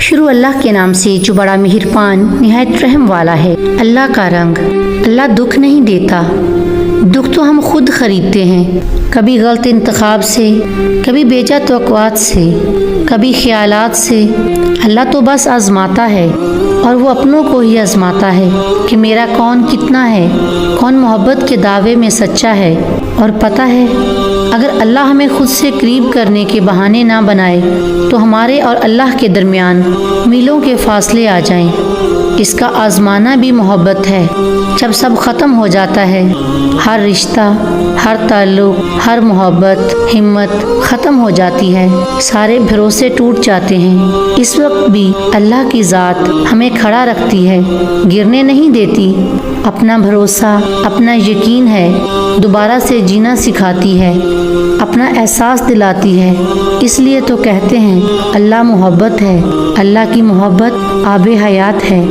شروع اللہ کے نام سے جو بڑا مہربان نہایت رحم والا ہے۔ اللہ کا رنگ۔ اللہ دکھ نہیں دیتا، دکھ تو ہم خود خریدتے ہیں، کبھی غلط انتخاب سے، کبھی بیجا توقعات سے، کبھی خیالات سے۔ اللہ تو بس آزماتا ہے، اور وہ اپنوں کو ہی آزماتا ہے کہ میرا کون کتنا ہے، کون محبت کے دعوے میں سچا ہے۔ اور پتہ ہے، اگر اللہ ہمیں خود سے قریب کرنے کے بہانے نہ بنائے تو ہمارے اور اللہ کے درمیان میلوں کے فاصلے آ جائیں۔ اس کا آزمانا بھی محبت ہے۔ جب سب ختم ہو جاتا ہے، ہر رشتہ، ہر تعلق، ہر محبت، ہمت ختم ہو جاتی ہے، سارے بھروسے ٹوٹ جاتے ہیں، اس وقت بھی اللہ کی ذات ہمیں کھڑا رکھتی ہے، گرنے نہیں دیتی۔ اپنا بھروسہ، اپنا یقین ہے، دوبارہ سے جینا سکھاتی ہے، اپنا احساس دلاتی ہے۔ اس لیے تو کہتے ہیں اللہ محبت ہے، اللہ کی محبت آب حیات ہے۔